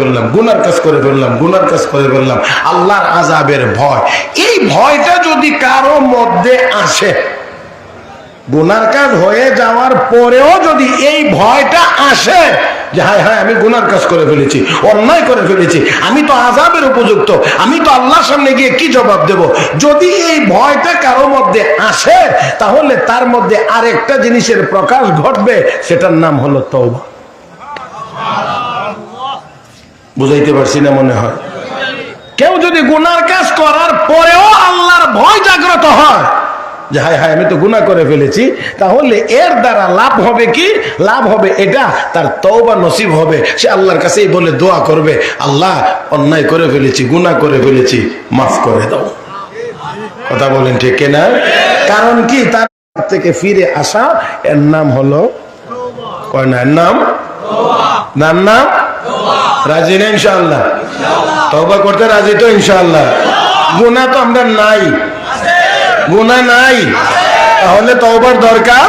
বললাম, গুনার কাজ করে ফেললাম, গুনার কাজ করে ফেললাম, আল্লাহর আযাবের ভয়। এই ভয়টা যদি কারো মধ্যে আসে, গুনার কাজ হয়ে যাওয়ার পরেও যদি এই ভয়টা আসে যে হায় হায় আমি গুনার কাজ করে ফেলেছি, অন্যায় করে ফেলেছি, আমি তো আযাবের উপযুক্ত, আমি তো আল্লাহর সামনে গিয়ে কি জবাব দেব, যদি এই ভয়টা কারো মধ্যে আসে, তাহলে তার মধ্যে আরেকটা জিনিসের প্রকাশ ঘটবে, সেটার নাম হলো তওবা। বুঝাইতে পারছি না মনে হয়? কেউ যদি গুনার কাজ করার পরেও আল্লাহর ভয় জাগ্রত হয় যে হায় হায় আমি তো গুনাহ করে ফেলেছি, তাহলে এর দ্বারা লাভ হবে কি? লাভ হবে এটা, তার তওবা নসিব হবে। সে আল্লাহর কাছেই বলে দোয়া করবে, আল্লাহ অন্যায় করে ফেলেছি, গুনাহ করে ফেলেছি, মাফ করে দাও। কথা বলেন ঠিক কিনা? কারণ কি? তার থেকে ফিরে আসা, এর নাম হলো কয় না, এর নাম নাম নাম রাজি না? ইনশাআল্লাহ তওবা করতে রাজি তো? ইনশাআল্লাহ। গুনাহ তো আমরা নাই, গুনাহ নাই, তাহলে তওবার দরকার।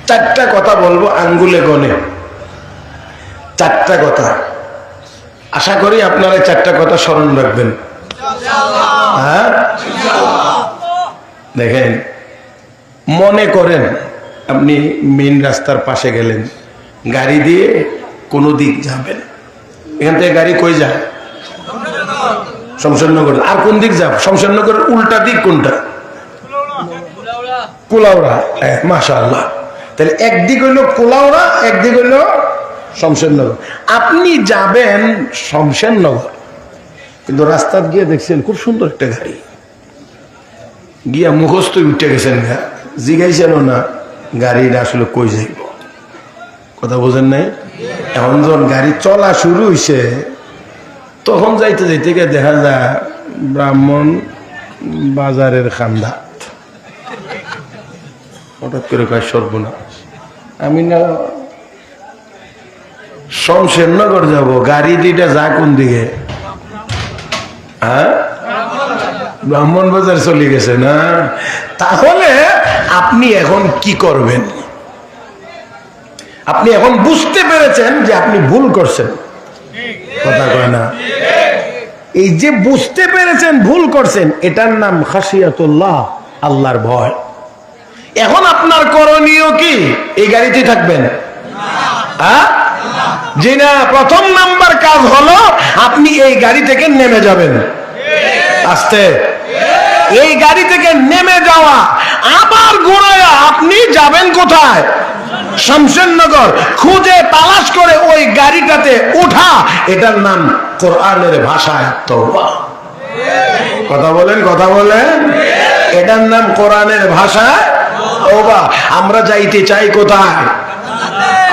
চারটা কথা বলবো আঙ্গুলে গনে, চারটা কথা। আশা করি আপনারা চারটা কথা স্মরণ রাখবেন। হ্যাঁ, দেখেন, মনে করেন আপনি মেইন রাস্তার পাশে গেলেন, গাড়ি দিয়ে কোনো দিক যাবেন, এখান থেকে গাড়ি কই যায়? শমশেরনগর। আর কোন দিক যাব? শমশেরনগরের উল্টা দিক কোনটা? কুলাউড়া। মাশাআল্লাহ। তাহলে একদিক হইল কুলাউড়া, একদিক হইল শমশেরনগর। আপনি যাবেন শমশেরনগর, কিন্তু রাস্তা গিয়ে দেখছেন খুব সুন্দর একটা গাড়ি, গিয়া মুখস্থ উঠে গেছেন, জিগাইছেন না গাড়িটা আসলে কই যাইব। কথা বোঝেন নাই? এখন যখন গাড়ি চলা শুরু হইছে, তখন যাইতে যাইতে গিয়ে দেখা যায় ব্রাহ্মণ বাজারের খান্দাত। হঠাৎ করে কয় সর্বনাশ, আমি না শমশেরনগর যাব, গাড়ি দুইটা যা কোন দিকে? হ্যাঁ, ব্রাহ্মণ বাজার চলে গেছে না? তাহলে আপনি এখন কি করবেন? আপনি এখন বুঝতে পেরেছেন যে আপনি ভুল করছেন। কথা কয় না? এই যে বুঝতে পেরেছেন ভুল করছেন, এটার নাম খাশিয়াতুল্লাহ, আল্লাহর ভয়। এখন আপনার করণীয় কি? এই গাড়িতে থাকবেন? জি না। প্রথম নাম্বার কাজ হলো আপনি এই গাড়ি থেকে নেমে যাবেন। আস্তে, এই গাড়ি থেকে নেমে যাওয়া, আবার ঘোরায়া আপনি যাবেন কোথায়? শমশেরনগর। খুঁজে তালাশ করে ওই গাড়িটাতে উঠা, এটার নাম কোরআনের ভাষায় তওবা। কথা বলেন, কথা বলেন। এটার নাম কোরআনের ভাষায় তওবা। আমরা যাইতে চাই কোথায়?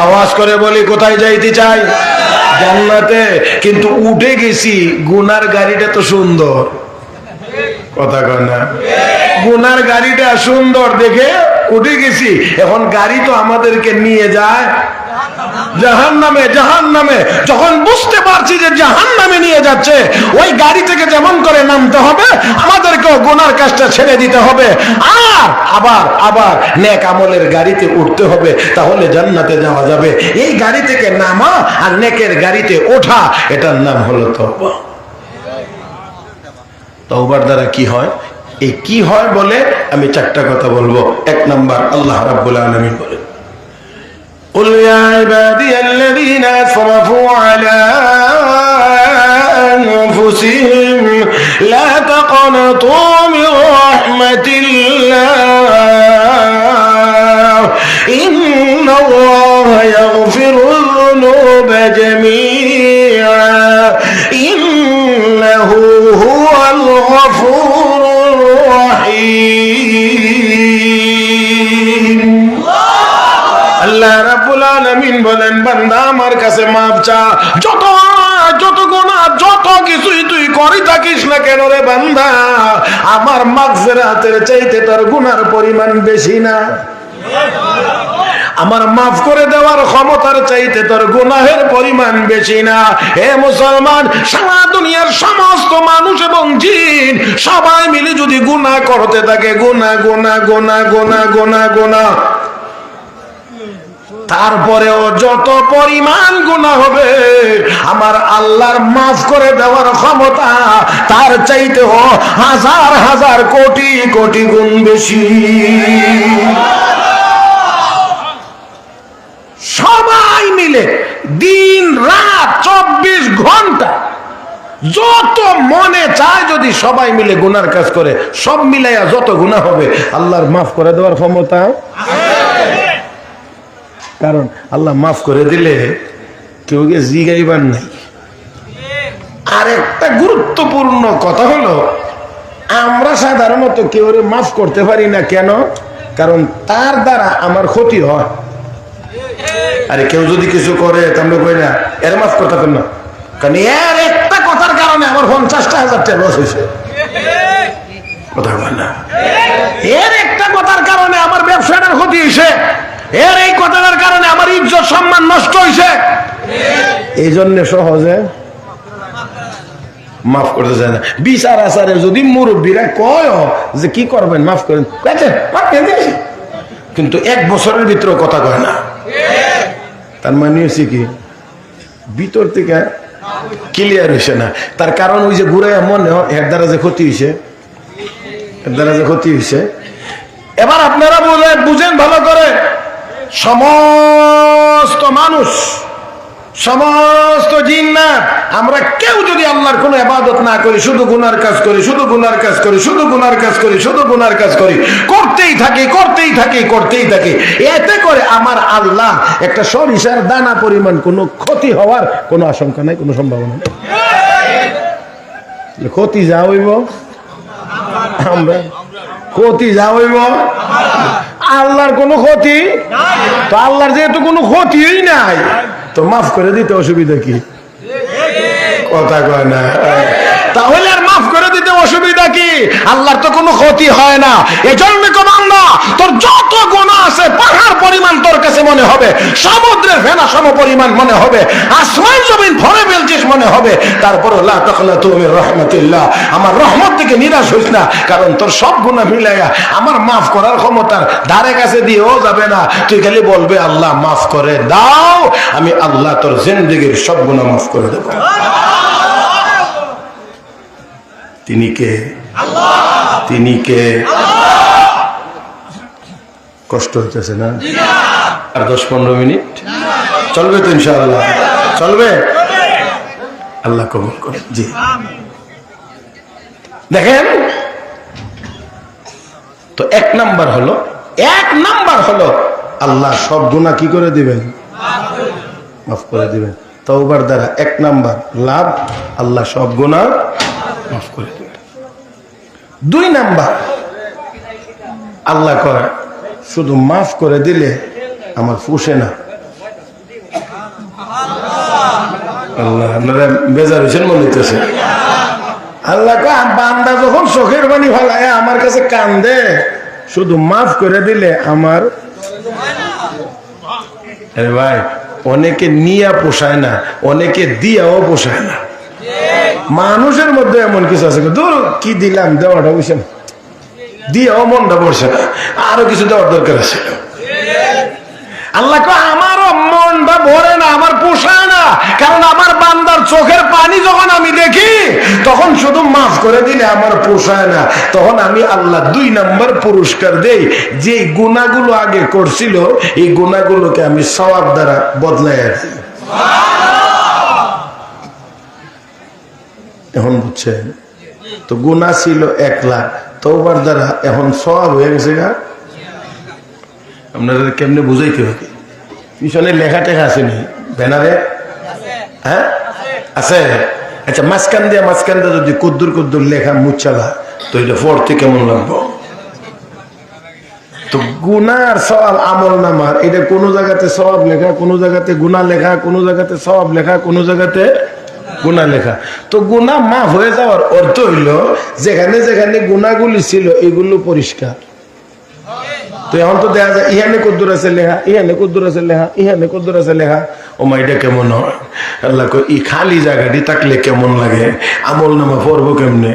আওয়াজ করে বলি, কোথায় যাইতে চাই? জান্নাতে। কিন্তু উঠে গেছি, গুনার গাড়িটা তো সুন্দর। কথা কয় না? গুনার গাড়িটা সুন্দর দেখে উঠে গেছি, এখন গাড়ি তো আমাদেরকে নিয়ে যায় জাহান্নামে। জাহান্নামে যখন বুঝতে পারছি যে জাহান্নামে নিয়ে যাচ্ছে, ওই গাড়ি থেকে যেমন করে নামতে হবে, আমাদেরকেও গুনার কাজটা ছেড়ে দিতে হবে, আর আবার আবার নেক আমলের গাড়িতে উঠতে হবে, তাহলে জান্নাতে যাওয়া যাবে। এই গাড়ি থেকে নামা আর নেকের গাড়িতে ওঠা, এটার নাম হলো তওবা। তওবার দ্বারা কি হয়? এই কি হয় বলে আমি চারটা কথা বলবো। এক নাম্বার, আল্লাহ রাব্বুল আলামিন বলেন, قل يا عبادي الذين أسرفوا على أنفسهم لا تقنطوا من رحمة الله إن الله يغفر الذنوب جميعا إنه هو الغفور الرحيم। আল্লাহ রাব্বুল আলামিন বলেন, বান্দা আমার কাছে মাপ চা, যত গুনাহ যত কিছুই তুই করে থাকিস না কেন রে বান্দা, আমার মাগফিরাতের চাইতে তোর গুনার পরিমাণ বেশি না। আমার মাফ করে দেওয়ার ক্ষমতার চাইতে তোর গুনাহের পরিমাণ বেশি না। হে মুসলমান, সারা দুনিয়ার সমস্ত মানুষ এবং জিন সবাই মিলে যদি গুনাহ করতে থাকে, গুনাহ গুনাহ গুনাহ গুনাহ গুনাহ গুনাহ, তারপরেও যত পরিমাণ গুনাহ হবে আমার আল্লাহর মাফ করে দেওয়ার ক্ষমতা তার চাইতেও হাজার হাজার কোটি কোটি গুণ বেশি। সবাই মিলে দিন রাত 24 ঘন্টা যত মনে চায় যদি সবাই মিলে গুনার কাজ করে, সব মিলাইয়া যত গুনাহ হবে আল্লাহর মাফ করে দেওয়ার ক্ষমতা। কারণ আল্লাহ মাফ করে দিলে কেউ জিগাইবার নাই। আর একটা গুরুত্বপূর্ণ কথা হলো আমরা সাধারণত কেউ মাফ করতে পারি না। কেন? কারণ তার দ্বারা আমার ক্ষতি হয়। আরে কেউ যদি কিছু করে তাহলে কই না এর মাফ করতে পারেন না, কারণ এর একটা কথার কারণে আমার 50,000 টাকা লস হয়েছে। কথা বলে না, এর একটা কথার কারণে আমার ব্যবসাটার ক্ষতি হয়েছে, এর এই কথাটার কারণে আমার ইজ্জত সম্মান নষ্ট হয়েছে। এই জন্য সহজে মাফ করতে চায় না। বিচার আচারে যদি মুরব্বীরা কয় যে কি করবেন মাফ করেন, কিন্তু 1 বছরের ভিতরে কথা কয় না। তার মানে হচ্ছে কি ভিতর থেকে ক্লিয়ার হয়েছে না। তার কারণ ওই যে ঘুরে মনে এর দ্বারা যে ক্ষতি হয়েছে, এর দ্বারা যে ক্ষতি হয়েছে। এবার আপনারা বুঝেন ভালো করে, সমস্ত মানুষ, সমস্ত জিন্নাত আমরা কেউ যদি আল্লাহর কোনো ইবাদত না করি, শুধু গুনার কাজ করি, শুধু গুনার কাজ করি, শুধু গুনার কাজ করি, শুধু গুনার কাজ করি, করতেই থাকি করতেই থাকি করতেই থাকি, এতে করে আমার আল্লাহ একটা সরিষার দানা পরিমাণ কোনো ক্ষতি হওয়ার কোনো আশঙ্কা নাই, কোনো সম্ভাবনা নেই। ক্ষতি যা হইব আমরা, ক্ষতি যা হইব আল্লাহর কোনো ক্ষতি তো, আল্লাহর যেহেতু কোনো ক্ষতিই নাই তো মাফ করে দিতে অসুবিধা কি? কথা কয় না। তাহলে আর মাফ করে দিতে অসুবিধা কি? আল্লাহর তো কোনো ক্ষতি হয় না। এজন্য বান্দা তোর যত গুনাহ আছে পাহাড় পরিমাণ তোর কাছে মনে হবে, সমুদ্রের ফেনা সম পরিমাণ মনে হবে, আসমান জমিন ভরে ফেলছিস মনে হবে, তারপরে লা তাকনাতু মির রাহমাতিল্লাহ, আমার রহমত থেকে নিরাশ হইস না। কারণ তোর সব গুনাহ মিলাইয়া আমার মাফ করার ক্ষমতার ধারে কাছে দিয়েও যাবে না। তুই খালি বলবে আল্লাহ মাফ করে দাও, আমি আল্লাহ তোর জিন্দেগীর সব গুনাহ মাফ করে দেব। তিনি কে? আল্লাহ। তিনি কে? আল্লাহ। কষ্ট হইতেছে না? আর 10-15 মিনিট চলবে তো ইনশাআল্লাহ? চলবে? আল্লাহ কবুল করে। জি দেখেন তো, 1 নাম্বার হলো আল্লাহ সব গুনাহ কি করে দিবেন? মাফ করে দিবেন। তওবার দ্বারা 1 নাম্বার লাভ, আল্লাহ সব গুনাহ মাফ করে দিবেন। 2 নাম্বার আল্লাহ করে শুধু মাফ করে দিলে আমার ফুসে না। আল্লাহ আপনারা বেজার হয়েছেন মনে হইতেছে। আল্লাহ বান্দা যখন চোখের পানি ফেলায় আমার কাছে কান্দে, শুধু মাফ করে দিলে আমার। আরে ভাই, অনেকে নিয়া পোষায় না, অনেকে দিয়াও পোষায় না। মানুষের মধ্যে এমন কিছু আছে, দূর কি দিলাম, দেওয়াটা বুঝছেন, দিয়াও মনটা পড়ছে না, আরো কিছু দেওয়ার দরকার আছে। আল্লাহ আমারও মনটা ভরে না, আমার পোষায় না, কারণ আমার বান্দার চোখের পানি যখন আমি দেখি তখন শুধু মাফ করে দিলে আমার পোষায় না। তখন আমি আল্লাহ 2 নাম্বার পুরস্কার দেই, যে গুনাহগুলো আগে করছিল এই গুনাহগুলোকে আমি সওয়াব দ্বারা বদলাই আছি। এখন বুঝছেন তো, গুনাহ ছিল 1 লাখ, তওবার দ্বারা এখন সওয়াব হয়ে গেছে। আপনারা কেমনে বুঝাইতে হবে? পিছনে লেখা টেখা আছে নি ব্যানারে? হ্যাঁ আছে। আচ্ছা, মাঝখান দিয়ে যদি কুদ্দুর লেখা মুচ্ছালা তো এটা পড়তে কেমন লাগবো? তো গুনার সওয়াব আমল নামার, এটা কোনো জায়গাতে সওয়াব লেখা, কোনো জায়গাতে গুনাহ লেখা, কোনো জায়গাতে সওয়াব লেখা, কোনো জায়গাতে গুনাহ লেখা। তো গুনাহ মাফ হয়ে যাওয়ার অর্থ হইল যেখানে যেখানে গুনাহগুলি ছিল এগুলো পরিষ্কার। তো এখন তো দেখা যায় ইহানে কদ্দুর আছে লেখা, ইহানে কদ্দুর আছে লেখা, ইহানে কদ্দুর আছে লেখা। ও মা, এটা কেমন হয়? আল্লাহ কই এই খালি জায়গাটি থাকলে কেমন লাগে, আমল নামা পড়বো কেমনে?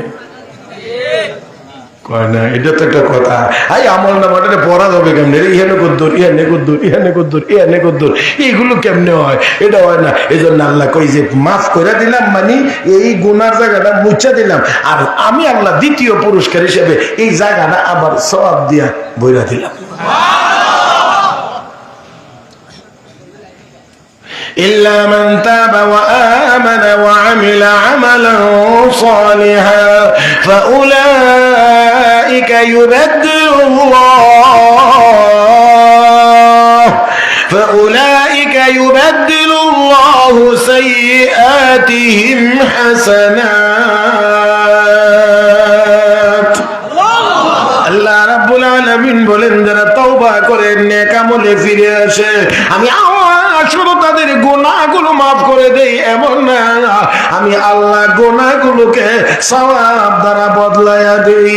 কয় না, এটা তো একটা কথা। আই আমল নামাটা পড়া যাবে কেমনে? ইহানে কদ্দুর, ইহানে কদ্দুর, ইহানে কদ্দুর, ইহানে কদ্দুর, এইগুলো কেমনে হয়? এটা হয় না। এই জন্য আল্লাহ কই যে মাফ করে দিলাম, মানে এই গুনার জায়গাটা মুছা দিলাম, আর আমি আল্লাহ দ্বিতীয় পুরস্কার হিসেবে এই জায়গাটা আবার সওয়াব দিয়া বইরা দিলাম। إلا من تاب وآمن وعمل عملا صالحا فأولئك يبدل الله سيئاتهم حسنات। আল্লাহ রাব্বুল আলামিন বলেন, যারা তওবা করে নেক আমলে ফিরে আসে, আমি শুধু তাদের গুনাহগুলো মাফ করে দেই এমন না, আমি আল্লাহ গুনাহগুলোকে সওয়াব দ্বারা বদলায়া দেই।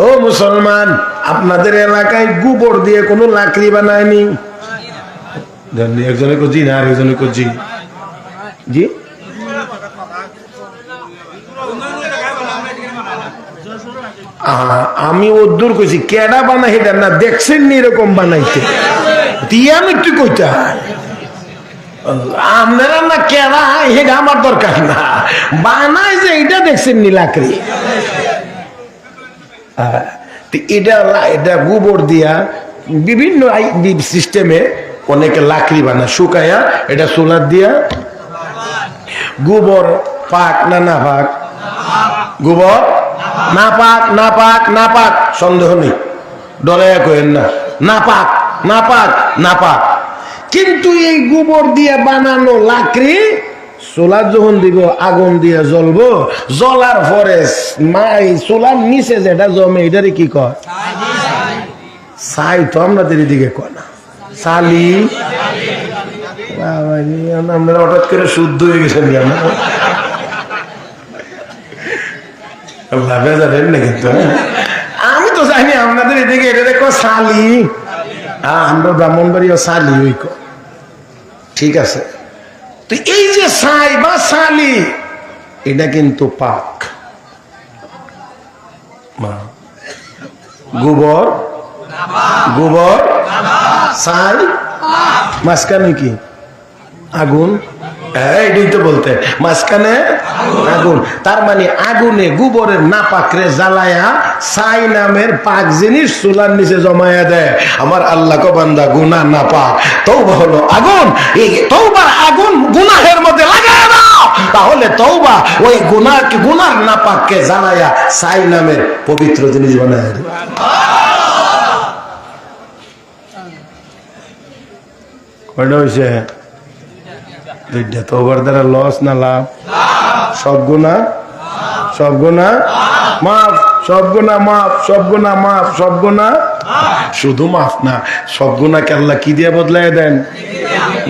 ও মুসলমান, আপনাদের এলাকায় গোবর দিয়ে কোনো লাকড়ি বানায়নি? একজনে কজি না, আর একজনে কজি জি। আমি ওদূর কইছি কেডা বানাই এটা না, দেখছেন নি এরকম বানাইতে? আমি তুই কইতা আপনারা না কেডা, এটা আমার দরকার না, বানাই যে এটা দেখছেন নি লাকড়ি। এটা গোবর দিয়া বিভিন্ন সিস্টেমে অনেকে লাকড়ি বানায়, শুকায়া এটা সোলার দিয়া। গোবর পাক না না পাক? গোবর না পাক, না পাক, না পাক, সন্দেহ নেই, ডরাইয়া কইেন না, না পাক, না পাক, না পাক। কিন্তু এই গোবর দিয়ে বানানো লাকড়ি সোলার যখন দিব, আগুন দিয়ে জ্বলবো, জ্বলার পরে সোলার নিচে যেটা জমে এটারে কি কয়? ছাই। তো আমাদের এদিকে কয় না, চালি। আমরা হঠাৎ করে শুদ্ধ হয়ে গেছেন কেন? কিন্তু আমি তো জানি আপনাদের এদিকে এটা দেখো শালি, আমরা ব্রাহ্মণবাড়িও শালি ওই। ঠিক আছে, তো এই যে ছাই বা শালি এটা কিন্তু পাক। গোবর, গোবর, ছাই, মাঝখানে কি? আগুন। এইটাই তো বলতে, মাঝখানে আগুন। তার মানে আগুনে গোবরের নাপাকরে জ্বালায়া ছাই নামের পাক জিনিস চুলার নিচে জমায়া দেয়। আমার আল্লাহ কো বান্দা গুনাহ না পাক, তওবা হলো আগুন। এই তওবার আগুন গুনাহের মধ্যে লাগায় দাও, তাহলে তওবা ওই গুনার নাপাককে জ্বালায়া ছাই নামের পবিত্র জিনিস বানায় দেয়। কয়টা হয়েছে? দুইটা। তওবার দ্বারা লস না লাভ? সব গুনাহ, সব গুনাহ মাফ, সব গুনাহ মাফ, সব গুনাহ মাফ, সব গুনাহ। শুধু মাফ না, সব গুনাহকে আল্লাহ কি দিয়া বদলাইয়া দেন?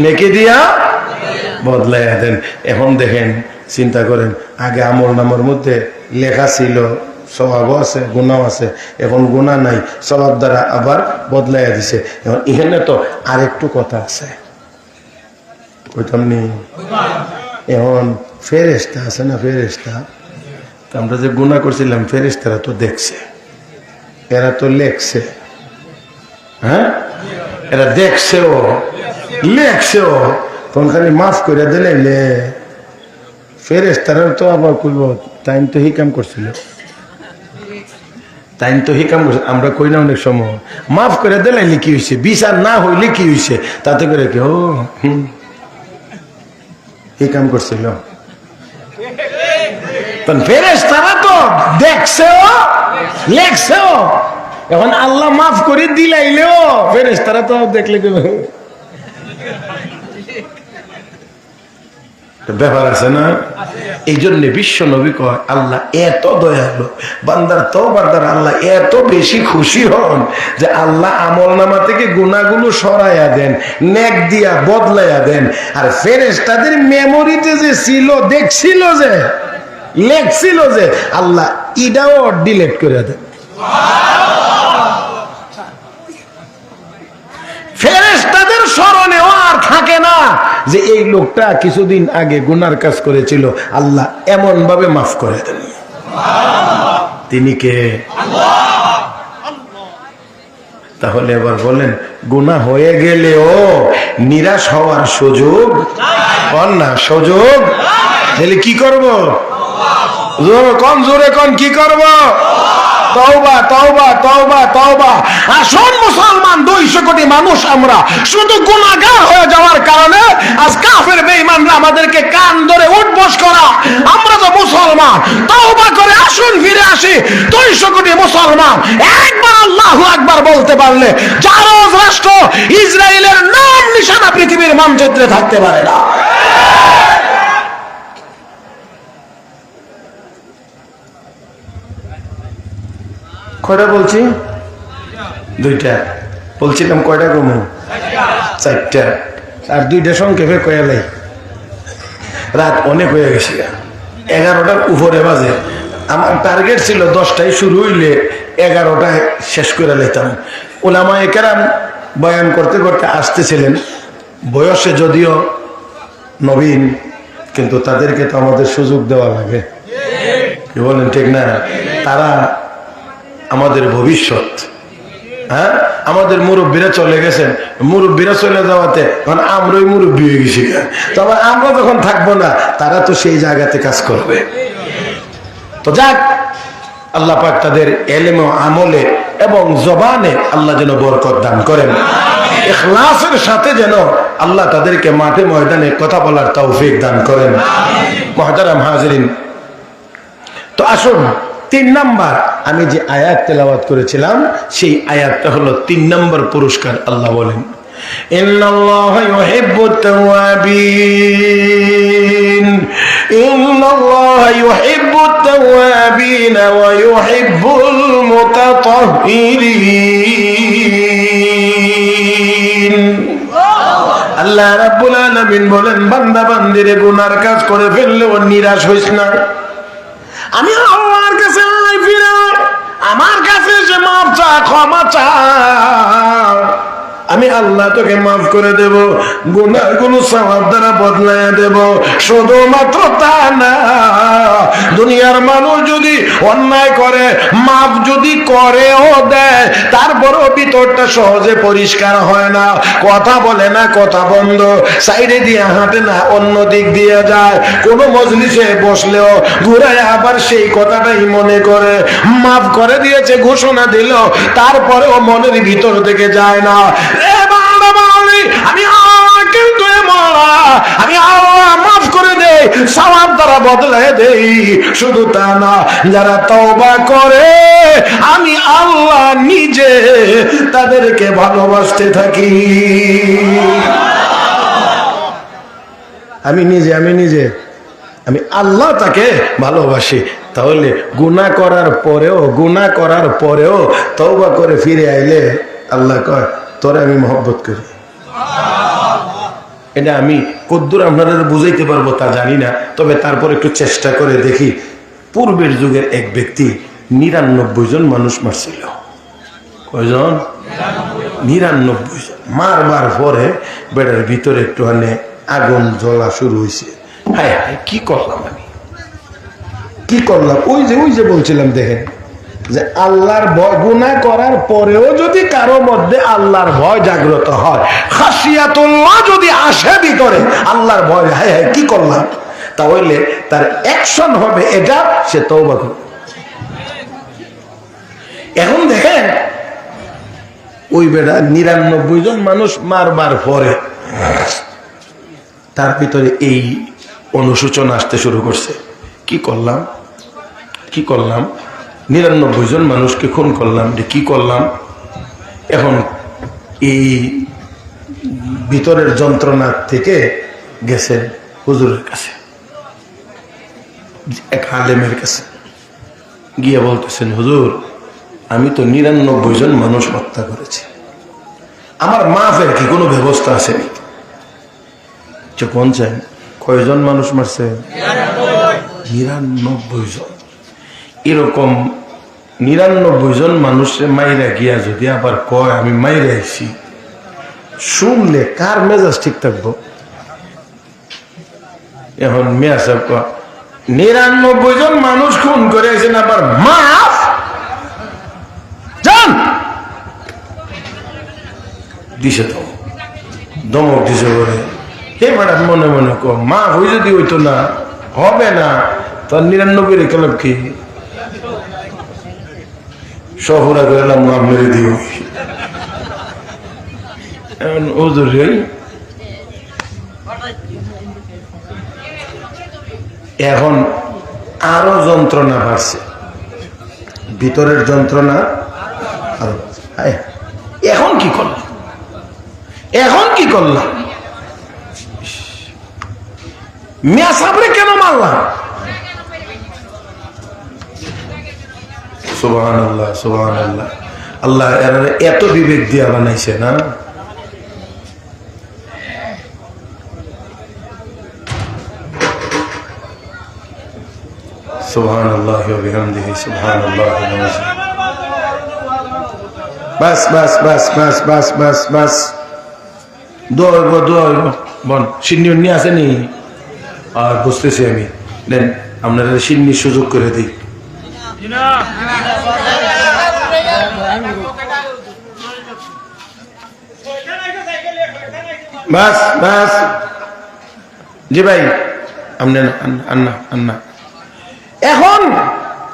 নেকি দিয়া বদলাইয়া দেন। এখন দেখেন, চিন্তা করেন, আগে আমল নামার মধ্যে লেখা ছিল সওয়াবও আছে, গুনাহ আছে, এখন গুনাহ নাই, সওয়াব দ্বারা আবার বদলাইয়া দিছে। এখন এখানে তো আরেকটু কথা আছে, এখন ফেরেশতা আছে না, ফেরেশতা, আমরা যে গুনাহ করছিলাম ফেরেশতারা তো দেখছে, এরা তো লেখছে, হ্যাঁ এরা দেখছেও লেখছেও, তখন খালি মাফ করে দিলে ফেরেশতারা তো আবার কইব তাই তো হিকাম করছিল, তাই তো হিকাম করছে। আমরা কই না অনেক সময় মাফ করে দিলে কি হয়েছে, বিচার না হইলে কি হয়েছে, তাতে করে কি ও এই কাম করছিল। ফেরেশতারা তো দেখছেও লেখছেও, এখন আল্লাহ মাফ করে দিলাইলেও ফেরেশতারা তো দেখলে ব্যাপার আছে না। এই জন্য বিশ্ব নবী কয় আল্লাহ এত দয়ালু, বান্দার তওবার দ্বারা আল্লাহ এত বেশি খুশি হন যে আল্লাহ আমলনামা থেকে গুনাহগুলো সরাইয়া দেন, নেক দিয়া বদলাইয়া দেন। আর ফেরেশতাদের মেমোরিতে যে ছিল, দেখছিল যে, লেখছিল যে, আল্লাহ ইটাও ডিলিট করে দেন। ফেরেশতাদের স্মরণেও আর থাকে না যে এই লোকটা কিছুদিন আগে গুনার কাজ করেছিল, আল্লাহ এমন ভাবে মাফ করে দেন। তিনি কে? তাহলে এবার বলেন, গুনাহ হয়ে গেলেও নিরাশ হওয়ার সুযোগ না, সুযোগ। তাহলে কি করব? জোরে কোন কি করব? তওবা তওবা তওবা তওবা। আসুন মুসলমান 200 কোটি মানুষ আমরা শুধু গুনাহগার হয়ে যাওয়ার কারণে আজ কাফের বেঈমানরা আমাদেরকে কান ধরে উঠবস করা। আমরা তো মুসলমান, তওবা করে আসুন ফিরে আসি। 200 কোটি মুসলমান একবার আল্লাহু আকবার বলতে পারলে জারজ রাষ্ট্র ইসরায়েলের নাম নিশানা পৃথিবীর মানচিত্রে থাকতে পারে না। কয়টা বলছি? 2টা বলছিলাম। কয়টা কমু? 4টা। আর 2টা সংক্ষেপে কয়ালাই। রাত অনেক হয়ে গেছে, 11টার উপরে বাজে। আমার টার্গেট ছিল 10টায় শুরু হইলে 11টায় শেষ করে লাইতাম। উলামায়ে কেরাম বয়ান করতে করতে আসতেছিলেন, বয়সে যদিও নবীন, কিন্তু তাদেরকে তো আমাদের সুযোগ দেওয়া লাগে, কি বলেন ঠিক না? তারা আমাদের ভবিষ্যৎ। হ্যাঁ, আমাদের মুরব্বীরা চলে গেছেন, মুরব্বীরা চলে যাওয়াতে কারণ আমরাই মুরব্বী হয়ে গেছি। তবে আমরা যখন থাকবো না, তারা তো সেই জায়গাতে কাজ করবে। তো যাক, আল্লাহ পাক তাদের এলেম ও আমলে এবং জবানে আল্লাহ যেন বরকত দান করেন। ইখলাসের সাথে যেন আল্লাহ তাদেরকে মাঠে ময়দানে কথা বলার তৌফিক দান করেন। মুহতারাম হাজিরিন, তো আসুন 3 নাম্বার আমি যে আয়াত তেলাওয়াত করেছিলাম সেই আয়াতটা হলো 3 নাম্বার পুরস্কার। আল্লাহ বলেন, ইন্নাল্লাহা ইউহিব্বুত তাওয়াবিন, ইন্নাল্লাহা ইউহিব্বুত তাওয়াবিন ওয়া ইউহিব্বুল মুতাতাহহিরিন। আল্লাহ রাব্বুল আলামিন বলেন, বান্দা বান্দিরে গুনার কাজ করে ফেললেও নিরাশ হইস না। আমি আল্লাহর কাছে ফিরে, আমার কাছে এসে মাফ চা, ক্ষমা চা, আমি আল্লাহ তোকে মাফ করে দেব, গুনাহগুলো সওয়াব দ্বারা বদলাইয়া দেব। শুধুমাত্র তা না, দুনিয়ার মানুষ যদি অন্যায় করে, মাফ যদি করেও দেয়, তারপরও ভিতরটা সহজে পরিষ্কার হয় না, কথা বলে না, কথা বন্ধ, সাইডে দিয়ে হাঁটে না, অন্য দিক দিয়ে যায়। কোনো মজলিসে বসলেও ঘুরায় আবার সেই কথাটাই মনে করে। মাফ করে দিয়েছে ঘোষণা দিল, তারপরেও মনের ভিতর থেকে যায় না। আমি আল্লাহ, কিন্তু আমি আল্লাহ মাফ করে দেই, সওয়াব দ্বারা বদলায় দেই। শুধু তা না, যারা তওবা করে আমি আল্লাহ নিজে তাদেরকে ভালোবাসতে থাকি। আমি আমি আল্লাহ তাকে ভালোবাসি। তাহলে গুনাহ করার পরেও তওবা করে ফিরে আইলে আল্লাহ কয়, তোরে আমি মহব্বত করি। এটা আমি কদ্দুর আপনাদের বুঝাইতে পারবো তা জানি না, তবে তারপর একটু চেষ্টা করে দেখি। পূর্বের যুগের এক ব্যক্তি 99 জন মানুষ মারছিল। কয়জন? 99 জন। মারবার পরে বেড়ার ভিতরে একটুখানি আগুন জ্বলা শুরু হয়েছে। হায় হায়, কি করলাম আমি, কি করলাম? ওই যে বলছিলাম, দেখেন যে আল্লাহর ভয়, গুনাহ করার পরেও যদি কারো মধ্যে আল্লাহর ভয় জাগ্রত হয়, খাশিয়াতুল্লাহ যদি আসে ভিতরে, আল্লাহর ভয়, হায় হায় কি করলাম, তাহলে তার অ্যাকশন হবে এটা, সে তওবা করবে। এখন দেখেন, ওই বেটা 99 জন মানুষ মারবার পরে তার ভিতরে এই অনুশোচনা আসতে শুরু করছে, কি করলাম 99 জন মানুষকে খুন করলাম, কি করলাম। এখন এই ভিতরের যন্ত্রণা থেকে গেছে হুজুরের কাছে, এক আলেমের কাছে গিয়ে বলতেছেন, হুজুর আমি তো 99 জন মানুষ হত্যা করেছি, আমার মাফের কি কোনো ব্যবস্থা আছে নাকি? কোন চাই, কয়জন মানুষ মারছে? 99 জন। এরকম 99 জন মানুষে মাইরা গিয়া যদি আবার কয় আমি মাইরা আইছি, শুনলে কার মেজাজ ঠিক থাকবো? এখন মিয়া সাহেব 99 জন মানুষ খুন করেছেন, আবার মাফ? জান দিছে তো দমক দিছে বলে হে ম্যাডাম মনে মনে কম মাফ হয়ে যদি হইতো না হবে না তার 99 রেখে কি শহরা করলাম মাফ মেরে দিও। ওদের এখন আরো যন্ত্রণা বাড়ছে, ভিতরের যন্ত্রণা আরো। এখন কি করলাম, এখন কি করলাম? মিয়া সাবরে কেন মারলাম? সুবহানাল্লাহ সুবহানাল্লাহ। আল্লাহ এত বিবেক দিয়া বানাইছে না। সুবহানাল্লাহ ওয়া বিহামদিহি সুবহানাল্লাহ। বাস বাস বাস বাস বাস বাস বাস। দোয়া বন সিন্নি উন্নি আসেনি আর বুঝতেছি আমি। দেন আপনারা সিন্নির সুযোগ করে দিই। বাস বাস জি ভাই আপনি আন্না আন্না। এখন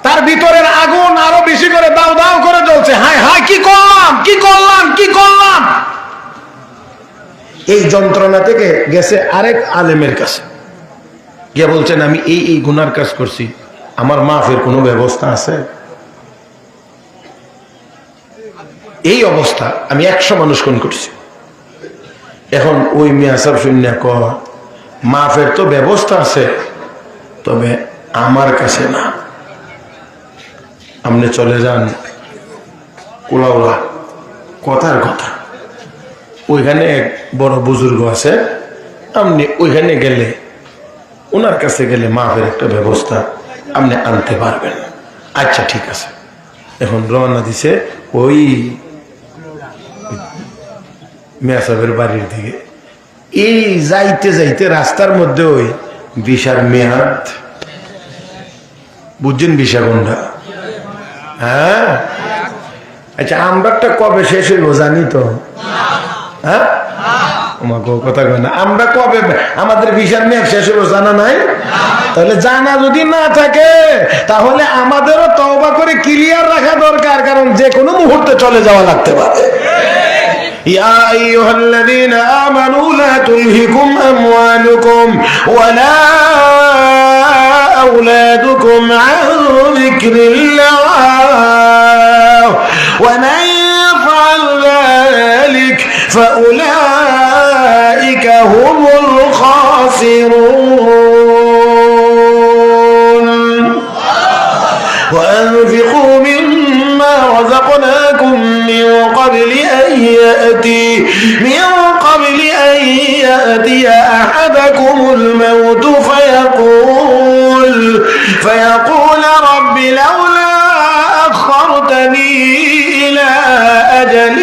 তার ভিতরের আগুন আরো বেশি করে দাও দাও করে জ্বলছে। হায় হায় কি করলাম কি করলাম কি করলাম? এই যন্ত্রণা থেকে গেছে আরেক আলেমের কাছে, গিয়ে বলছেন আমি এই এই গুনার কাজ করছি, আমার মাফের কোনো ব্যবস্থা আছে? এই অবস্থা আমি 100 মানুষ খুন করছি। এখন ওই মিয়া সাহেব শূন্য মাফের তো ব্যবস্থা আছে, তবে আমার কাছে না। আপনি চলে যান কোলাউলা, কথার কথা, ওইখানে এক বড় বুজুর্গ আছে, আপনি ওইখানে গেলে ওনার কাছে গেলে মাফের একটা ব্যবস্থা আপনি আনতে পারবেন। আচ্ছা ঠিক আছে। এখন রওনা দিছে ওই মিয়া সাহেবের বাড়ির দিকে। এই যাইতে যাইতে রাস্তার মধ্যে ওই বিশার মেয়াদ, বুঝছেন বিশা কোনটা? হ্যাঁ আচ্ছা, আমরাটা কবে শেষ হইব জানি তো? হ্যাঁ কথা কয় না, আমরা কবে আমাদের বিশাল মেয়াদ শেষ হইব জানা নাই? তাহলে জানা যদি না থাকে তাহলে আমাদেরও তওবা করে ক্লিয়ার রাখা দরকার, কারণ যে কোনো মুহূর্তে চলে যাওয়া লাগতে পারে। يا أيها الذين آمنوا لا تلهكم أموالكم ولا أولادكم عن ذكر الله ومن يفعل ذلك فأولئك هم الخاسرون وأنفقوا مما رزقناكم من قبل أن يأتي أحدكم الموت فيقول رب لولا أخرتني إلى أجل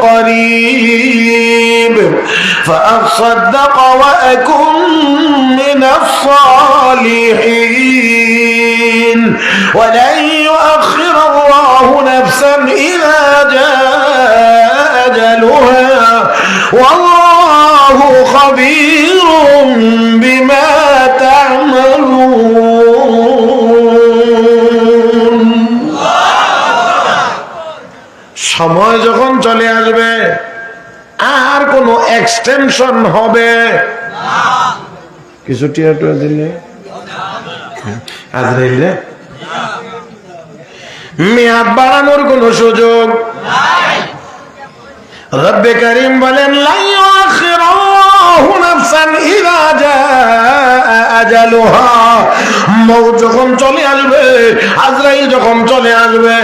قريب فأصدق وأكن من الصالحين ولن يؤخر الله نفسا إذا جاء أجلها والله خبير بما تعملون। সময় যখন চলে আসবে আর কোন এক্সটেনশন হবে কিছু টিয়াটা দিলে আজরাইলে মেয়াদ বাড়ানোর কোন সুযোগ নাই। রব্বে কারীম বলেন লা ইউআখিরুহু নাফসান ইযা জাআ আজালুহা। মওত যখন চলে আসবে, আজরাইল যখন চলে আসবে,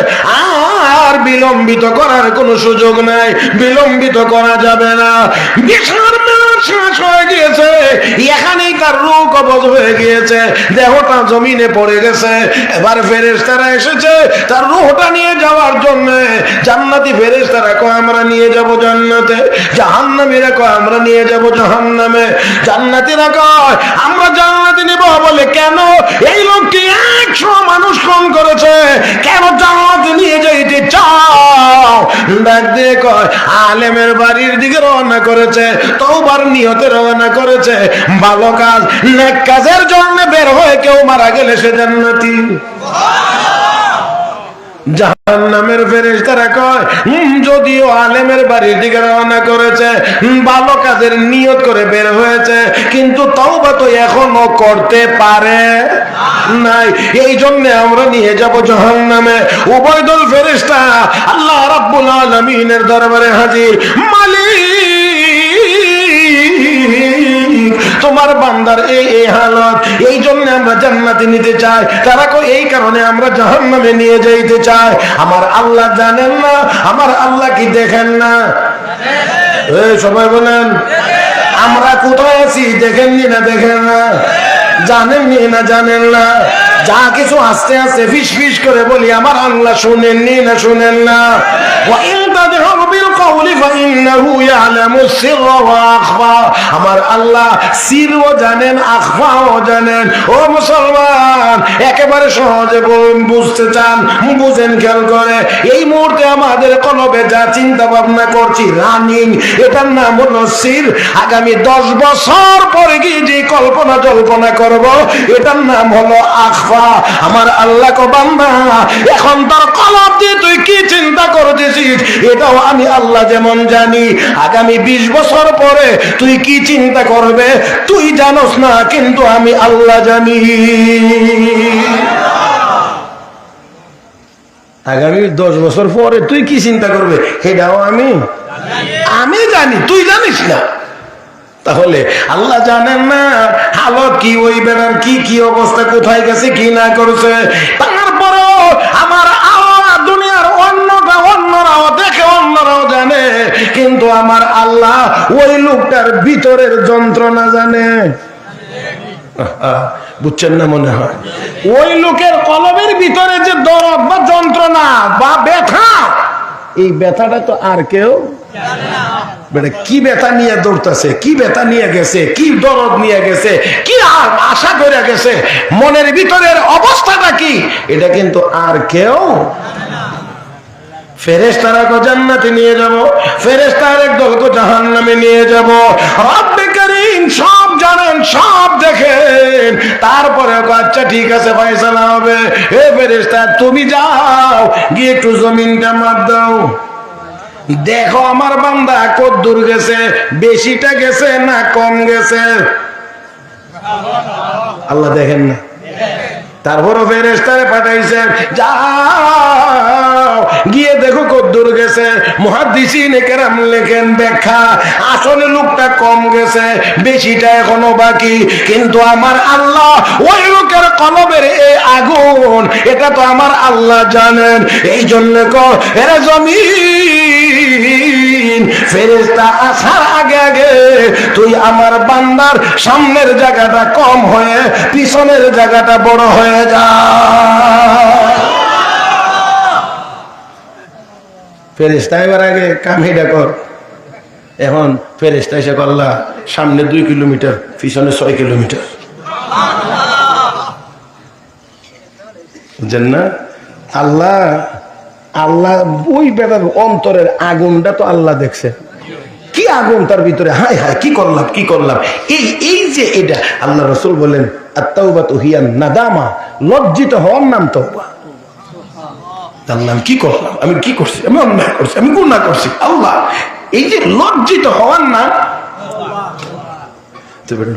আর বিলম্বিত করার কোনো সুযোগ নাই, বিলম্বিত করা যাবে না। বিশার শেষ হয়ে গিয়েছে, এখানেই তার রূহ কবজ হয়ে গিয়েছে, দেহটা জমিনে পড়ে গেছে। এবার ফেরেশতারা এসেছে তার রূহটা নিয়ে যাওয়ার জন্য। জান্নাতি ফেরেশতারা কয় আমরা নিয়ে যাব জান্নাতে, জাহান্নামীরা কয় আমরা নিয়ে যাব জাহান্নামে। জান্নাতীরা কয় আমরা জান্নাতে জান্নাতে নিব বলে। কেন? এই লোকটি 100 মানুষ খুন করেছে, কেন জান্নাতে নিয়ে যাইতে চাও? ডাক দিয়ে কয়, আলেমের বাড়ির দিকে রওনা করেছে, তওবার নিয়তে রওনা করেছে, ভালো কাজ নেক কাজের জন্য বের হয়ে কেউ মারা গেলে সে জান্নাতি। জাহান্নামের ফেরেশতারা কয়, যদিও আলেমের বাড়ির দিকে রওনা করেছে, ভালো কাজের নিয়ত করে বের হয়েছে, কিন্তু তওবা তো এখনো করতে পারে নাই, এই জন্য আমরা নিয়ে যাব জাহান্নামে। উভয় দল ফেরেশতা আল্লাহ রাব্বুল আলামিনের দরবারে হাজির। মালিক, তোমার বান্দার এই হালত, এই জন্য আমরা জান্নাতে নিতে চাই। তারা কই, এই কারণে আমরা জাহান্নামে নিয়ে যাইতে চাই। আমার আল্লাহ জানেন না? আমার আল্লাহ কি দেখেন না? এই সবাই বলেন, আমরা কোথায় আছি দেখেননি না? দেখেন না? জানেননি না? জানেন না? যা কিছু আস্তে আস্তে ফিস ফিস করে বলি, আমার আল্লাহ শুনেননি না? শুনেন না? আমার আল্লাহ সিরও জানেন, আখফাও জানেন। ও মুসলমান, একেবারে সহজে বুঝতে চান, বুঝেন, খেয়াল করে। এই মুহূর্তে আমাদের কলবে যা চিন্তা ভাবনা করছি রানিং, এটার নাম হলো সির। আগামী 10 বছর পরে গিয়ে যে কল্পনা জল্পনা করব, এটার নাম হলো আখফা। আমার আল্লাহ কো, বান্দা, এখন তার কলব দিয়ে তুই কি চিন্তা করতেছিস এটাও আমি আল্লাহ যেমন জানি। আগামী 20 বছর পরে তুই কি চিন্তা করবে তুই জানোস না, কিন্তু আমি আল্লাহ জানি। আগামী 10 বছর পরে তুই কি চিন্তা করবে সেটাও আমি জানি, তুই জানিস না। তাহলে আল্লাহ জানেন না হালত কি, ওই বেড়ার কি কি অবস্থা, কোথায় গেছে, কি না করছে। তারপরেও আমার দুনিয়ার অন্যরাও দেখে, অন্যরাও জানে, কিন্তু আমার আল্লাহ ওই লোকটার ভিতরের যন্ত্রণা জানে। বুঝছেন না মনে হয়? ওই লোকের কলবের ভিতরে যে দরদ বা যন্ত্রণা বা ব্যথা, এই ব্যথাটা তো আর কেউ বেটা কি ব্যথা নিয়ে দৌড়তেছে, কি ব্যথা নিয়ে গেছে, কি দরদ নিয়ে গেছে, কি আশা করে গেছে, মনের ভিতরের অবস্থাটা কি, এটা কিন্তু আর কেউ। ফেরেশতারা কো জান্নাতে নিয়ে যাব, ফেরেশতার একদল কো জাহান্নামে নিয়ে যাব। রব্বে কারীম সব জানেন, সব দেখেন। তারপরে আচ্ছা ঠিক আছে, ফয়সালা হবে। হে ফেরেশতা, তুমি যাও গিয়ে একটু জমিনটা মাপ দাও, দেখো আমার বান্দা কদ্দুর গেছে, বেশিটা গেছে না কম গেছে। আল্লাহ দেখেন না? তারপরও ফেরেশতারে পাঠাইছেন, যাও গিয়ে দেখো কদ্দুর গেছে। মুহাদ্দিসিনে কেরাম লেখেন ব্যাখ্যা, আসলে লোকটা কম গেছে, বেশিটা এখনো বাকি। কিন্তু আমার আল্লাহ ওই লোকের কলবের এই আগুন, এটা তো আমার আল্লাহ জানেন। এই জন্য কর এরা জমিন, ফেরেশতা আসার আগে আগে তুই আমার বান্দার সামনের জায়গাটা কম হয়ে পিছনের জায়গাটা বড় হয়ে যা। ফেরেশতা এবার আগে কামিটা কর। এখন ফেরেশতা এসে করলা সামনে 2 কিলোমিটার, পিছনে 6 কিলোমিটার। বুঝছেন না? আল্লাহ আল্লাহ ওই বেটার অন্তরের আগুনটা তো আল্লাহ দেখছে, কি আগুন তার ভিতরে। হায় হায়, কি করলাম, কি করলাম। এই যে এটা আল্লাহ রাসূল বলেন, আত-তাওবাতু হিয়া নাদামা, লজ্জিত হওয়ার নাম তওবা। জানলাম কি করলাম, আমি কি করছি, আমি অন্যায় করছি, আমি গুনাহ করছি। আল্লাহ এই যে লজ্জিত হওয়ার নাম,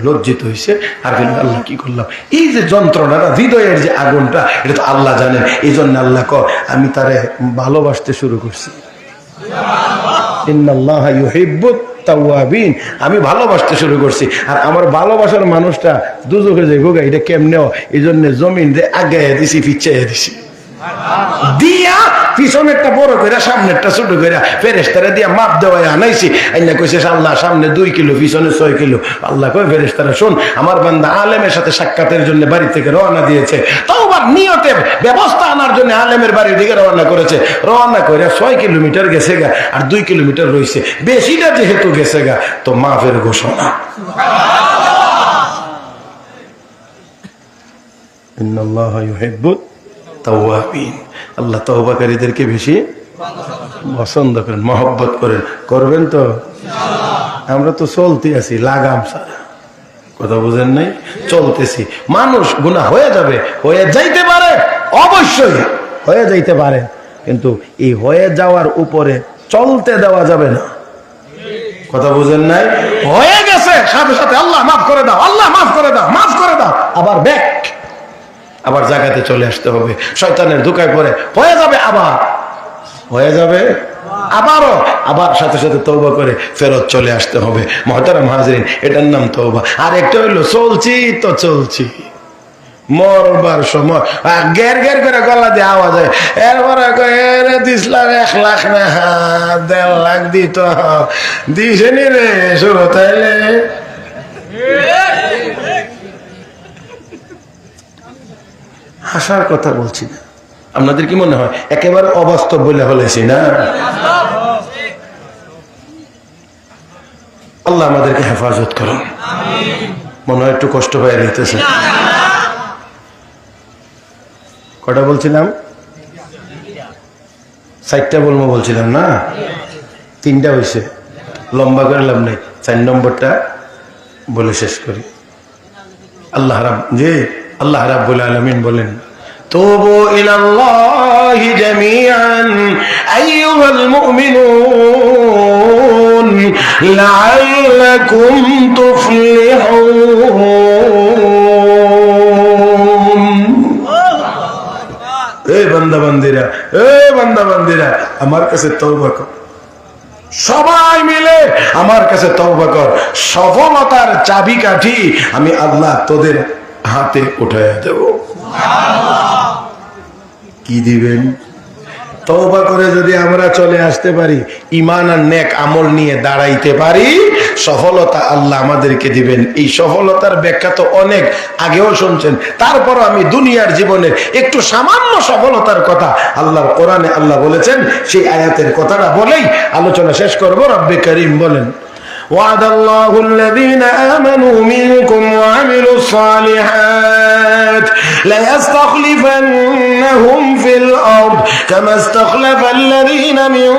লজ্জিত হয়েছে আর আল্লাহ কি করলাম। এই যে যন্ত্রণাটা, হৃদয়ের যে আগুনটা, এটা তো আল্লাহ জানেন। এই জন্য আল্লাহ কয়, আমি তারে ভালোবাসতে শুরু করছি। ইন্নাল্লাহা ইউহিব্বুত তাওয়াবিন, আমি ভালোবাসতে শুরু করছি। আর আমার ভালোবাসার মানুষটা দুজকে যাইব গা, এটা কেমনে? এই জন্য জমিন দিয়ে আগে দিছি, পিছিয়ে দিছি, দিয়া পিছনেরটা বড় করে সামনেরটা ছোট করে ফেরেশতারে দিয়া মাপ দেওয়ায় আনাইছি। আইনা কইছে আল্লাহ সামনে 2 কিলো, পিছনে 6 কিলো। আল্লাহ কয়, ফেরেশতারা শোন, আমার বান্দা আলেমের সাথে সাক্ষাতের জন্য বাড়ি থেকে রওনা দিয়েছে, তওবার নিয়তের ব্যবস্থা আনার জন্য আলেমের বাড়ির দিকে রওনা করেছে। রওনা করে 6 কিলোমিটার গেছে গা, আর 2 কিলোমিটার রয়েছে। বেশিটা যেহেতু গেছে গা, তো মাফের ঘোষণা। ইন্নাল্লাহা ইউহিব্বুত তাওয়াবিন, আল্লাহ তওবাকারীদেরকে বেশি পছন্দ করেন, মহব্বত করেন। করবেন তো? আমরা তো চলতে আছি লাগাম ছাড়া, কথা বুঝেন নাই? চলতেছি। মানুষ গুনাহ হয়ে যাবে, হয়ে যাইতে পারে, অবশ্যই হয়ে যাইতে পারে, কিন্তু এই হয়ে যাওয়ার উপরে চলতে দেওয়া যাবে না, কথা বুঝেন নাই? হয়ে গেছে, সাথে সাথে আল্লাহ মাফ করে দাও, আল্লাহ মাফ করে দাও, মাফ করে দাও, আবার ব্যাক, আবার জায়গাতে চলে আসতে হবে। শয়তানের ধোঁকায় পড়ে হয়ে যাবে, আবার হয়ে যাবে, আবারও আবার সাথে সাথে তওবা করে ফেরত চলে আসতে হবে। মুহতারাম হাজিরিন, এটার নাম তওবা। আর একটা হইলো চলছি তো চলছি, মরবার সময় গের গের করে গলা দিয়ে আওয়াজ হয়, এরপরে দিসলাম 1 লাখ না 1.5 লাখ দিত দিছেনি রে শুরু, তাইলে হাসার কথা বলছি না। আপনাদের কি মনে হয় একেবারে অবাস্তব বলে ফেলেছি না? আল্লাহ আমাদেরকে হেফাজত করুন। মনে হয় একটু কষ্ট হয়ে রইতেছে। কটা বলছিলাম? 4টা বলবো বলছিলাম না, 3টা হয়েছে, লম্বা করে লাভ নেই। 4 নম্বরটা বলে শেষ করি। আল্লাহ রাব্বুল আলামিন বলেন, তুবু ইলাল্লাহি জামিআন আইয়ুহাল মুমিনুন লাআল্লাকুম তুফলিহুন। বান্দা বান্দিরা আমার কাছে তওবা কর, সবাই মিলে আমার কাছে তওবা কর, সফলতার চাবিকাঠি আমি আল্লাহ তোদের হাতে উঠাইয়া দেব। কি দিবেন? তওবা করে যদি আমরা চলে আসতে পারি, ঈমান আর নেক আমল নিয়ে দাঁড়াইতে পারি, সফলতা আল্লাহ আমাদেরকে দিবেন। এই সফলতার ব্যাখ্যা তো অনেক আগেও শুনছেন, তারপর আমি দুনিয়ার জীবনের একটু সামান্য সফলতার কথা আল্লাহর কোরআনে আল্লাহ বলেছেন, সেই আয়াতের কথাটা বলেই আলোচনা শেষ করব। রব্বে করিম বলেন, وعد الله الذين آمنوا منكم وعملوا الصالحات ليستخلفنهم في الأرض كما استخلف الذين من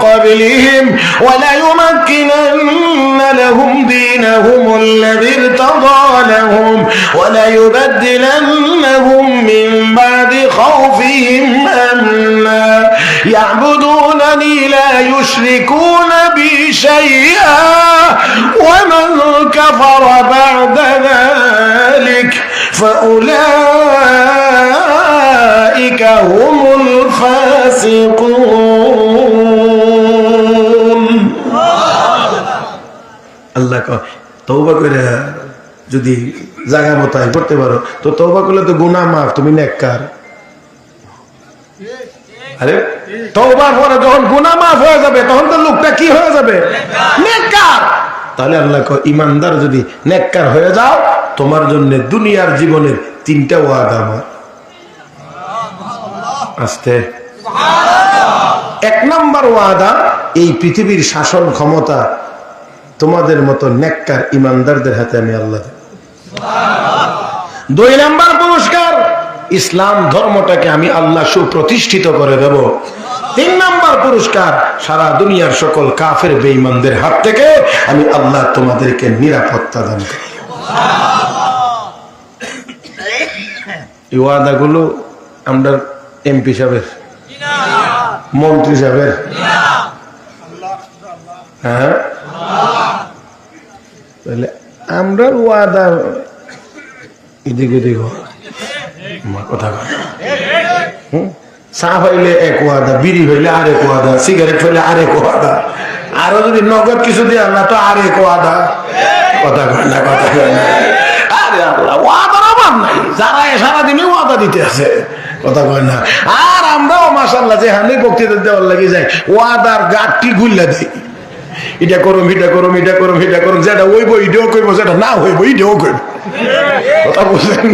قبلهم وليمكنن لهم دينهم الذي ارتضى لهم وليبدلنهم من بعد خوفهم أمنا يعبدونني لا يشركون بي شيئا ومن كفر بعد ذلك فأولئك هم الفاسقون। আল্লাহ তওবা করে যদি জায়গা মতায় করতে পারো তো তওবা করলে তো গুনাহ মাফ, তুমি নেককার। আরে তওবার পরে যখন গুনাহ মাফ হয়ে যাবে তখন তো লোকটা কি হয়ে যাবে? নেককার। তাহলে আল্লাহ কয়, ইমানদার যদি নেককার হয়ে যাও, তোমার জন্য দুনিয়ার জীবনের 3টা ওয়াদা আমার। আস্তে। 1 নম্বর ওয়াদা, এই পৃথিবীর শাসন ক্ষমতা তোমাদের মতো নেককার ইমানদারদের হাতে আমি আল্লাহ দেব। 2 নম্বর পুরস্কার, ইসলাম ধর্মটাকে আমি আল্লাহ সুপ্রতিষ্ঠিত করে দেব। 3 নম্বর পুরস্কার, সারা দুনিয়ার সকল কাফের বেঈমানদের হাত থেকে আমি আল্লাহ তোমাদেরকে নিরাপত্তা দান করব। এই ওয়াদাগুলো আমরা এমপি সাহেবের, মন্ত্রী সাহেবের, হ্যাঁ, তাহলে আমরা ওয়াদা এদিক ওদিক কথা চা হইলে 1 ওয়াদা, বিড়ি হইলে আরেক ওয়াদা, সিগারেট হইলে আরেক ওয়াদা, আরো যদি নগদ কিছু দিয়ে আল্লাহ তো আরেক ওয়াদা। কথা কয় না, কথা কয় না। আরে আল্লাহ ওয়াদার অভাব নাই, যারা সারাদিনে ওয়াদা দিতে আছে, কথা কয় না। আর আমরাও মাশাআল্লাহ যে হানি বক্তৃতা দেওয়ার লাগে যাই, ওয়াদার গাঁটটি গুল্লা দেই, এটা করুম, এটা করুম, এটা করুম, এটা করুম, যেটা হইব এটাও করবো, যেটা না হইব এটাও করব। কথা বুঝলেন?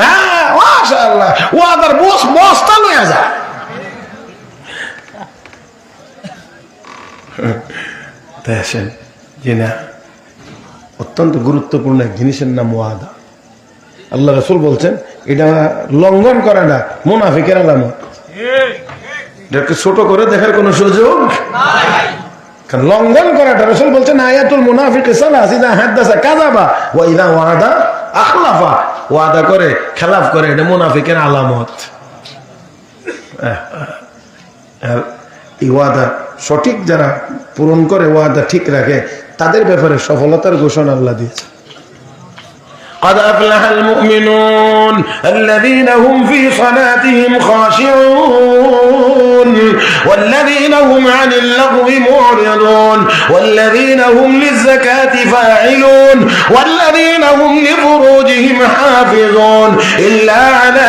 হ্যাঁ, মাশাআল্লাহ ওয়াদার বস্তা লইয়া যায়। তাই আসেন যে না, অত্যন্ত গুরুত্বপূর্ণ এক জিনিসের নাম ওয়াদা। আল্লাহ রাসূল বলছেন এটা লঙ্ঘন করা না মুনাফিকের আলামত। এটাকে ছোট করে দেখার কোনো সুযোগ নাই, কারণ লঙ্ঘন করাটা রাসূল বলছেন আয়াতুল মুনাফিক সালাস ইযা হাদাসা কাযাবা ওয়া ইযা ওয়াদা আখলাফা, ওয়াদা করে খেলাফ করে, এটা মুনাফিকের আলামত। এই ওয়াদা সঠিক যারা পূরণ করে, ওয়াদা ঠিক রাখে, তাদের ব্যাপারে সফলতার ঘোষণা আল্লাহ দিয়েছে। قد أفلح المؤمنون الذين هم في صلاتهم خاشعون والذين هم عن اللغو معرضون والذين هم للزكاة فاعلون والذين هم لفروجهم حافظون إلا على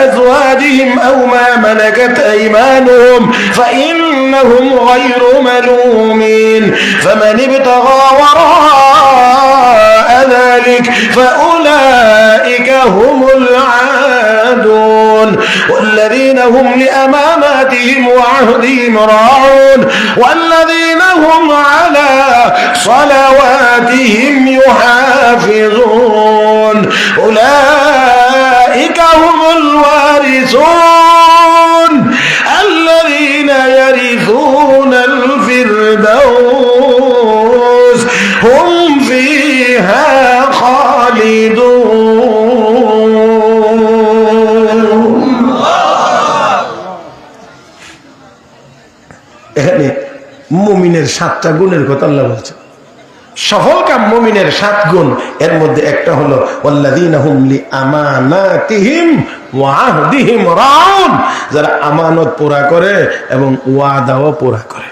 أزواجهم أو ما ملكت أيمانهم فإنهم غير ملومين فمن ابتغى وراء ذلك فأولئك هم العادون والذين هم لأماناتهم وعهدهم راعون والذين هم على صلواتهم يحافظون أولئك هم الوارثون الذين يرثون الفردوس هم فيها এখানে মুমিনের 7টা গুণের কথা আল্লাহ বলছেন। সফল কাম মুমিনের 7 গুণ, এর মধ্যে একটা হলো ওয়াল্লাযীনা হুম লিআমানাতিহিম ওয়া আহদিহিম রাউন, যারা আমানত পুরা করে এবং ওয়াদাও পুরা করে।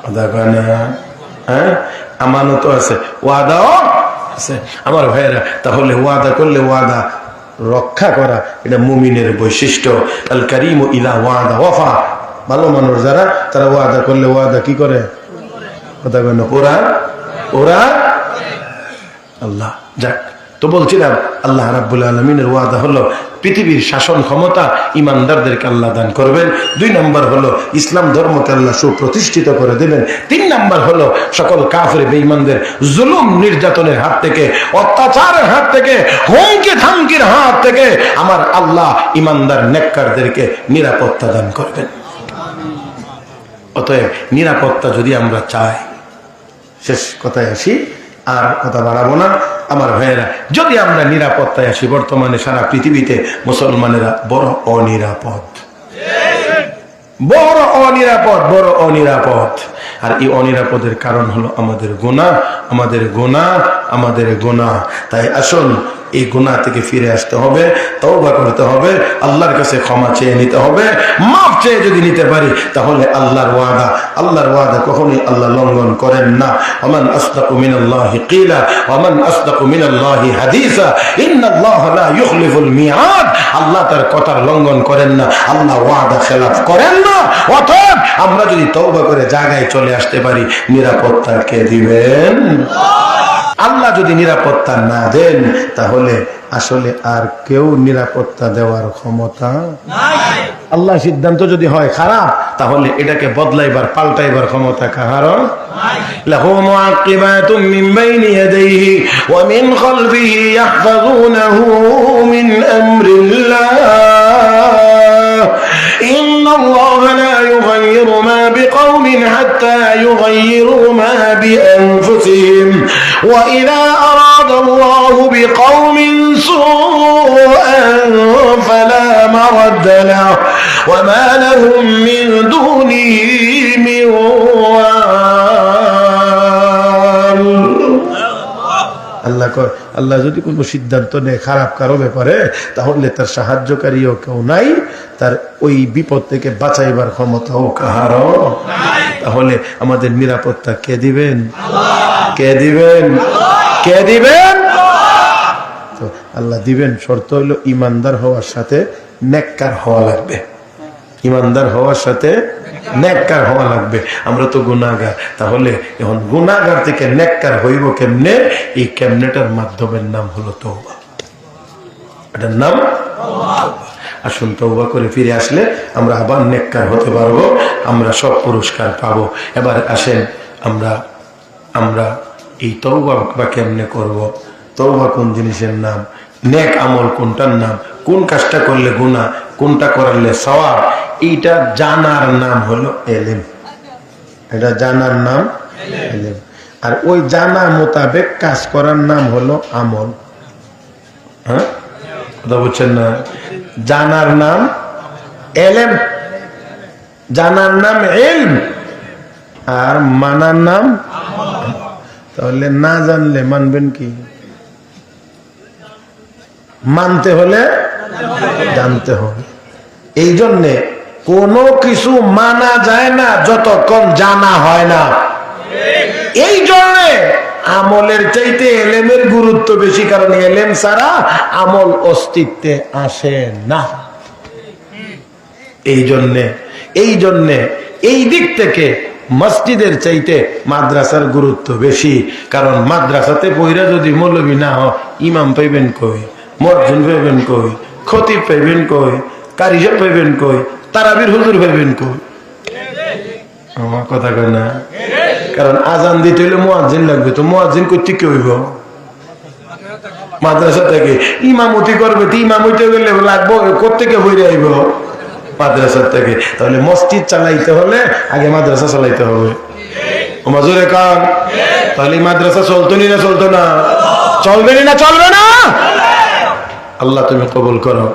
ওয়াদা করে না, হ্যাঁ, আমানত আছে, ওয়াদাও আছে। আমার ভাইয়েরা, তাহলে ওয়াদা করলে ওয়াদা রক্ষা করা এটা মুমিনের বৈশিষ্ট্য। আল কারীমু ইযা ওয়াদা ওয়াফা, ভালো মানুষ যারা, তারা ওয়াদা করলে ওয়াদা কি করে? কথা কেন ওরা ওরা আল্লাহ। যাক, তো বলছিলাম আল্লাহ রাব্বুল আলামিনের ওয়াদা হলো পৃথিবীর শাসন ক্ষমতা ইমানদারদেরকে আল্লাহ দান করবেন। 2 নম্বর হলো ইসলাম ধর্মকে আল্লাহ সুপ্রতিষ্ঠিত করে দেবেন। 3 নম্বর হলো সকল কাফের বেঈমানদের জুলুম নির্যাতনের হাত থেকে, অত্যাচারের হাত থেকে, হুমকি ধামকির হাত থেকে আমার আল্লাহ ইমানদার নেককারদেরকে নিরাপত্তা দান করবেন। অতএব নিরাপত্তা যদি আমরা চাই, শেষ কথায় আসি, আর কথা বাড়াবো না আমার ভাইয়েরা, যদি আমরা নিরাপত্তায় আসি, বর্তমানে সারা পৃথিবীতে মুসলমানেরা বড় অনিরাপদ, বড় অনিরাপদ, বড় অনিরাপদ। আর এই অনিরাপদের কারণ হলো আমাদের গুনাহ, আমাদের গুনাহ, আমাদের গুনাহ। তাই আসুন এই গুনাহ থেকে ফিরে আসতে হবে, তওবা করতে হবে, আল্লাহর কাছে ক্ষমা চেয়ে নিতে হবে। মাফ চেয়ে যদি নিতে পারি তাহলে আল্লাহর ওয়াদা কখনোই আল্লাহ লঙ্ঘন করেন না। ওমান আসদাকু মিনাল্লাহি কিলা ওমান আসদাকু মিনাল্লাহি হাদিসা ইন্নাল্লাহা লা ইউখলিফুল মিআদ। আল্লাহ তার কথার লঙ্ঘন করেন না, আল্লাহ ওয়াদা খেলাফ করেন না। অতএব আমরা যদি তওবা করে জায়গায় চলে আসতে পারি, নিরাপত্তা কে দিবেন? আল্লাহ যদি নিরাপত্তা না দেন তাহলে আসলে আর কেউ নিরাপত্তা দেওয়ার ক্ষমতা নাই। আল্লাহ সিদ্ধান্ত যদি হয় খারাপ, তাহলে এটাকে বদলাইবার পাল্টাইবার ক্ষমতা কারো নাই। লাহু মুআক্কিবাতুম মিন বাইনি ইয়াদাইহি ওয়া মিন খালফিহি ইয়াহফাযুনাহু মিন আমরিল্লাহ ইন্নাল্লাহা লা ইউগাইয়িরু মা বিকওমিন হাত্তা ইউগাইয়িরু মা বিআনফুসিহিম ওয়া ইযা আরাদা আল্লাহু বিকওমিন সুআন ফালা মারাদ্দা লাহু ওয়া মা লাহুম মিন দুনিহি মিন ওয়াল। আল্লাহ যদি কোনো সিদ্ধান্ত নেয় খারাপ কারো ব্যাপারে, তাহলে তার সাহায্যকারীও কেউ নাই, তার ওই বিপদ থেকে বাঁচাইবার ক্ষমতাও কাহারও নাই। তাহলে আমাদের নিরাপত্তা কে দিবেন? কে দিবেন? কে দিবেন? তো আল্লাহ দিবেন। শর্ত হলো ইমানদার হওয়ার সাথে নেককার হওয়া লাগবে। ইমানদার হওয়ার সাথে নেককার হওয়া লাগবে। আমরা তো গুনাহগার, তাহলে এখন গুনাহগার থেকে নেককার হইব কেমনে? এই কেমনেটার মাধ্যমের নাম হলো তওবা। এটার নাম তওবা। আসুন তওবা করে ফিরে আসলে আমরা আবার নেককার হতে পারবো, আমরা সব পুরস্কার পাবো। এবার আসেন আমরা এই তওবা বা কেমনে করব। তওবা কোন জিনিসের নাম, নেক আমল কোনটার নাম, কোন কাজটা করলে গুনাহ, কোনটা করলে সওয়াব, এইটা জানার নাম হলো ইলম। এটা জানার নাম ইলম। আর ওই জানা মোতাবেক কাজ করার নাম হলো আমল। হ্যাঁ, কথা বুঝছেন না? জানার নাম ইলম, জানার নাম ইলম, আর মানার নাম আমল। তাহলে না জানলে মানবেন কি? মানতে হলে জানতে হবে। এই জন্যে কোনো কিছু মানা যায় না যতক্ষণ জানা হয় না। এই জন্যে আমলের চাইতে এলেমের গুরুত্ব বেশি, কারণ এলেম ছাড়া আমল অস্তিত্বে আসে না। এই জন্যে এই দিক থেকে মসজিদের চাইতে মাদ্রাসার গুরুত্ব বেশি। কারণ মাদ্রাসাতে পইরা যদি মৌলবী না হয়, ইমাম পাইবেন কই, মুয়াজ্জিন পাইবেন কই, খতিব পাইবেন কই, কারি সাহেব পাইবেন কই, তারাবির হুজুর পাইবেন কই? আমার কথা কয় না? কারণ আজান দিতে হইলে মুয়াজ্জিন লাগবে, তো মুয়াজ্জিন কইতে কি হইব? মাদ্রাসা থেকে। ইমামতি করবে, তো ইমাম হইতে গেলে লাগবো কোত্থেকে হইরে আইব? মাদ্রাসা থেকে। তাহলে মসজিদ চালাইতে হলে আগে মাদ্রাসা চালাইতে হবে। মাজুরে কান, তাহলে মাদ্রাসা চলতো না চলতো না? চলবে না, চলবে না। আল্লাহ তুমি কবুল করো।